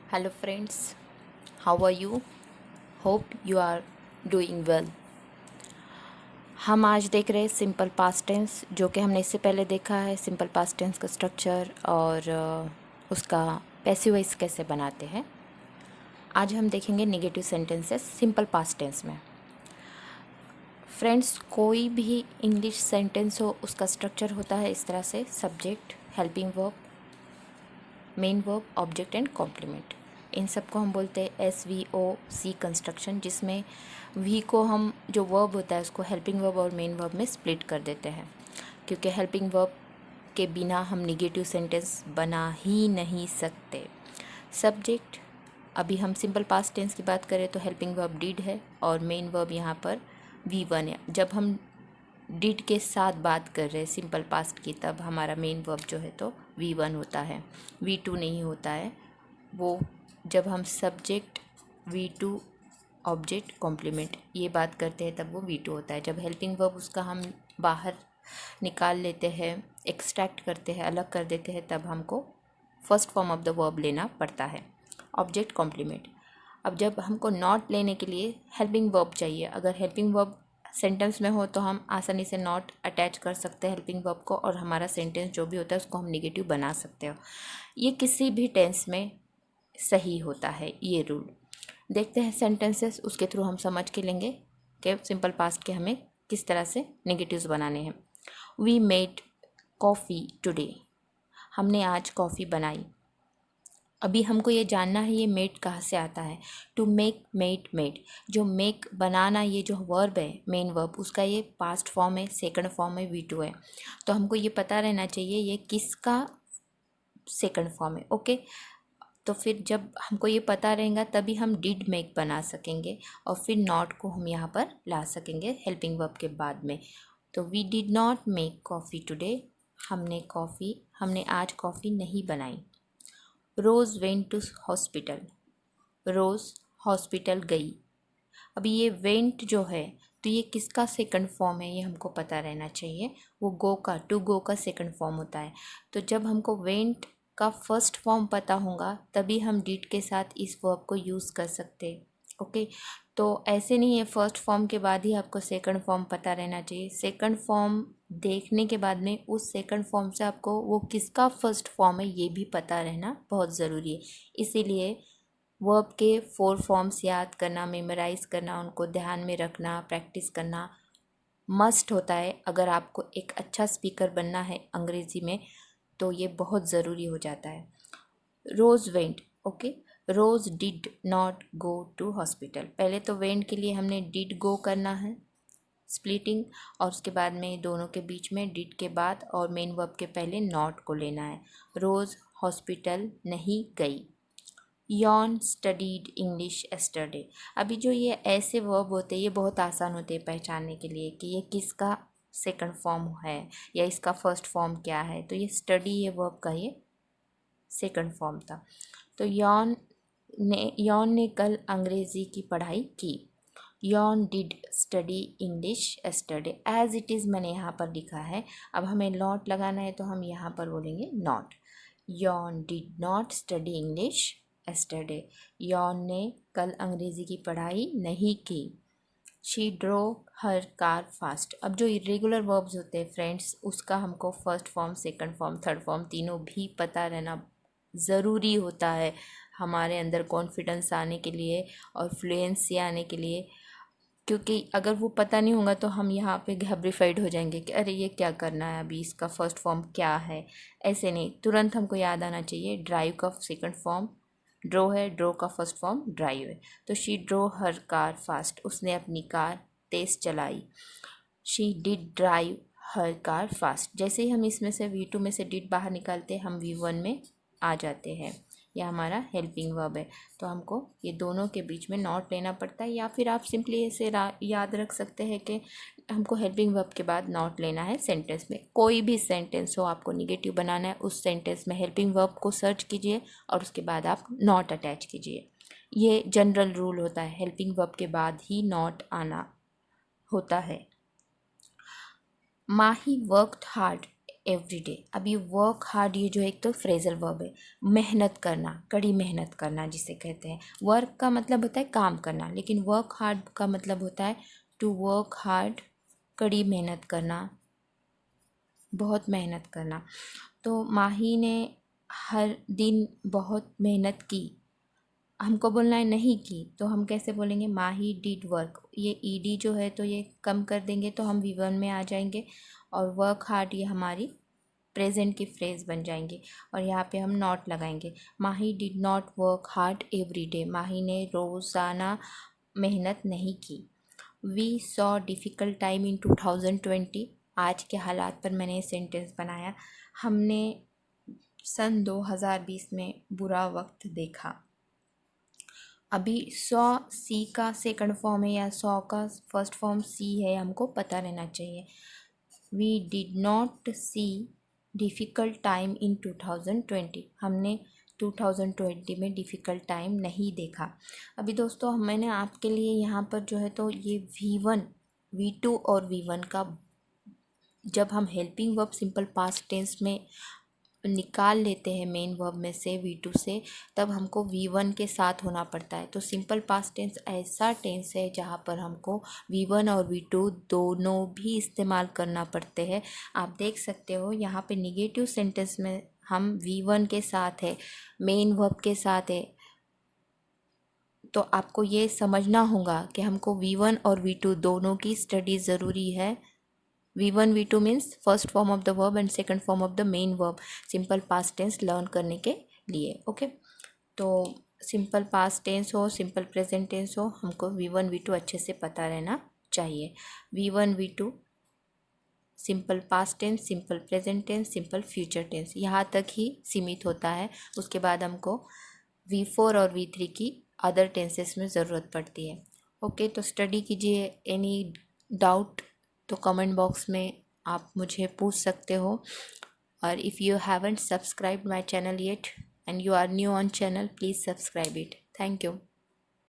Hello friends, how are you? Hope you are doing well. हम आज देख रहे हैं सिंपल पास्ट टेंस, जो कि हमने इससे पहले देखा है सिंपल पास्ट टेंस का स्ट्रक्चर और उसका पैसिव वॉइस कैसे बनाते हैं। आज हम देखेंगे negative sentences simple past tense में। फ्रेंड्स, कोई भी इंग्लिश सेंटेंस हो उसका स्ट्रक्चर होता है इस तरह से: subject, helping verb, main verb, object and complement. इन सब को हम बोलते हैं SVOC कंस्ट्रक्शन, जिसमें वी को हम जो वर्ब होता है उसको हेल्पिंग वर्ब और मेन वर्ब में स्प्लिट कर देते हैं, क्योंकि हेल्पिंग वर्ब के बिना हम निगेटिव सेंटेंस बना ही नहीं सकते। सब्जेक्ट, अभी हम सिंपल पास्ट टेंस की बात करें तो हेल्पिंग वर्ब डिड है और मेन वर्ब यहाँ पर V1 है। जब हम डिड के साथ बात कर रहे हैं सिंपल पास्ट की, तब हमारा मेन वर्ब जो है तो V1 होता है, V2 नहीं होता है। वो जब हम सब्जेक्ट V2 ऑब्जेक्ट कॉम्प्लीमेंट ये बात करते हैं तब वो V2 होता है। जब हेल्पिंग वर्ब उसका हम बाहर निकाल लेते हैं, एक्सट्रैक्ट करते हैं, अलग कर देते हैं, तब हमको first form of the verb लेना पड़ता है, ऑब्जेक्ट कॉम्प्लीमेंट। अब जब हमको नॉट लेने के लिए हेल्पिंग वर्ब चाहिए, अगर हेल्पिंग वर्ब सेंटेंस में हो तो हम आसानी से नॉट अटैच कर सकते हैं हेल्पिंग वर्ब को, और हमारा सेंटेंस जो भी होता है उसको हम नेगेटिव बना सकते हो। ये किसी भी टेंस में सही होता है ये रूल। देखते हैं सेंटेंसेस, उसके थ्रू हम समझ के लेंगे कि सिंपल पास्ट के हमें किस तरह से नेगेटिव्स बनाने हैं। वी मेड कॉफ़ी टुडे, हमने आज कॉफ़ी बनाई। अभी हमको ये जानना है ये मेड कहाँ से आता है। To make, made, made. जो मेक बनाना, ये जो वर्ब है मेन वर्ब, उसका ये पास्ट फॉर्म है, सेकंड फॉर्म है, V2 है। तो हमको ये पता रहना चाहिए ये किसका सेकंड फॉर्म है। ओके, तो फिर जब हमको ये पता रहेगा तभी हम डिड मेक बना सकेंगे और फिर नॉट को हम यहाँ पर ला सकेंगे हेल्पिंग वर्ब के बाद में। तो we did not make coffee today, हमने आज कॉफ़ी नहीं बनाई। Rose went to hospital, Rose hospital गई। अभी ये वेंट जो है तो ये किसका सेकंड फॉर्म है ये हमको पता रहना चाहिए। वो गो का, टू गो का सेकंड फॉर्म होता है। तो जब हमको वेंट का फर्स्ट फॉर्म पता होगा तभी हम डिड के साथ इस वर्ब को यूज़ कर सकते हैं। ओके, तो ऐसे नहीं है फर्स्ट फॉर्म के बाद ही आपको सेकंड फॉर्म पता रहना चाहिए। सेकंड फॉर्म देखने के बाद में उस सेकंड फॉर्म से आपको वो किसका फर्स्ट फॉर्म है ये भी पता रहना बहुत ज़रूरी है। इसीलिए वर्ब के 4 फॉर्म्स याद करना, मेमोराइज करना, उनको ध्यान में रखना, प्रैक्टिस करना मस्ट होता है। अगर आपको एक अच्छा स्पीकर बनना है अंग्रेज़ी में तो ये बहुत ज़रूरी हो जाता है। Rose went, okay, Rose did not go to hospital. पहले तो वेंट के लिए हमने डिड गो करना है स्प्लिटिंग, और उसके बाद में दोनों के बीच में डिड के बाद और मेन वर्ब के पहले नॉट को लेना है। रोज़ हॉस्पिटल नहीं गई। Yon studied English yesterday. अभी जो ये ऐसे वर्ब होते हैं ये बहुत आसान होते हैं पहचानने के लिए कि ये किसका सेकंड फॉर्म है या इसका फर्स्ट फॉर्म क्या है। तो ये स्टडी, ये वर्ब का ये सेकंड फॉर्म था। तो यॉन ने कल अंग्रेज़ी की पढ़ाई की। Yon did study English yesterday. As it is मैंने यहाँ पर लिखा है, अब हमें नॉट लगाना है तो हम यहाँ पर बोलेंगे not. Yon did not study English yesterday. Yon ने कल अंग्रेज़ी की पढ़ाई नहीं की। She drove her car fast. अब जो इरेगुलर वर्ब्स होते हैं फ्रेंड्स, उसका हमको first form, second form, third form तीनों भी पता रहना ज़रूरी होता है हमारे अंदर कॉन्फिडेंस आने के लिए और फ्लुएंसी आने के लिए। क्योंकि अगर वो पता नहीं होगा तो हम यहाँ पे घबराइट हो जाएंगे कि अरे ये क्या करना है, अभी इसका फर्स्ट फॉर्म क्या है। ऐसे नहीं, तुरंत हमको याद आना चाहिए ड्राइव का सेकंड फॉर्म ड्रो है, ड्रो का फर्स्ट फॉर्म ड्राइव है। तो she drove her car fast, उसने अपनी कार तेज़ चलाई। She did drive her car fast. जैसे ही हम इसमें से V2 में से डिड बाहर निकालते हैं हम V1 में आ जाते हैं। यह हमारा हेल्पिंग वर्ब है। तो हमको ये दोनों के बीच में नॉट लेना पड़ता है, या फिर आप सिंपली ऐसे याद रख सकते हैं कि हमको हेल्पिंग वर्ब के बाद नॉट लेना है सेंटेंस में। कोई भी सेंटेंस हो आपको निगेटिव बनाना है, उस सेंटेंस में हेल्पिंग वर्ब को सर्च कीजिए और उसके बाद आप नॉट अटैच कीजिए। ये जनरल रूल होता है, हेल्पिंग वर्ब के बाद ही नॉट आना होता है। माही वर्कड हार्ड एवरी डे। अब ये वर्क हार्ड, ये जो एक तो फ्रेजल वर्ब है, मेहनत करना, कड़ी मेहनत करना जिसे कहते हैं। वर्क का मतलब होता है काम करना, लेकिन वर्क हार्ड का मतलब होता है टू वर्क हार्ड, कड़ी मेहनत करना, बहुत मेहनत करना। तो माही ने हर दिन बहुत मेहनत की। हमको बोलना है नहीं की, तो हम कैसे बोलेंगे, माही डिड वर्क। ये ईडी जो है तो ये कम कर देंगे तो हम वी1 में आ जाएंगे, और वर्क हार्ड ये हमारी प्रेजेंट की फ्रेज बन जाएंगे, और यहाँ पे हम नॉट लगाएंगे। Mahi did not work hard every day, Mahi ने रोज़ाना मेहनत नहीं की। We saw difficult time in 2020, आज के हालात पर मैंने ये सेंटेंस बनाया। हमने सन 2020 में बुरा वक्त देखा। अभी सॉ सी का सेकंड फॉर्म है या सॉ का फर्स्ट फॉर्म सी है, हमको पता रहना चाहिए। We did not see difficult time in 2020, हमने 2020 में डिफ़िकल्ट टाइम नहीं देखा। अभी दोस्तों मैंने आपके लिए यहाँ पर जो है तो ये V1, V2 और V1 का, जब हम helping verb simple past tense में निकाल लेते हैं मेन वर्ब में से V2 से, तब हमको V1 के साथ होना पड़ता है। तो सिंपल पास्ट टेंस ऐसा टेंस है जहाँ पर हमको V1 और V2 दोनों भी इस्तेमाल करना पड़ते हैं। आप देख सकते हो यहाँ पे निगेटिव सेंटेंस में हम V1 के साथ है, मेन वर्ब के साथ है, तो आपको ये समझना होगा कि हमको V1 और V2 दोनों की स्टडी ज़रूरी है। V1 V2 means first form of the verb and second form of the main verb simple past tense learn करने के लिए। ओके, तो सिंपल पास्ट टेंस हो, सिंपल प्रेजेंट टेंस हो, हमको V1 V2 अच्छे से पता रहना चाहिए। V1 V2 simple past tense, simple present tense, simple future tense, यहाँ तक ही सीमित होता है। उसके बाद हमको V4 और V3 की अदर टेंसेस में ज़रूरत पड़ती है। ओके, तो स्टडी कीजिए। एनी डाउट तो कमेंट बॉक्स में आप मुझे पूछ सकते हो, और if you haven't subscribed my channel yet and you are new on channel, please subscribe it. Thank you.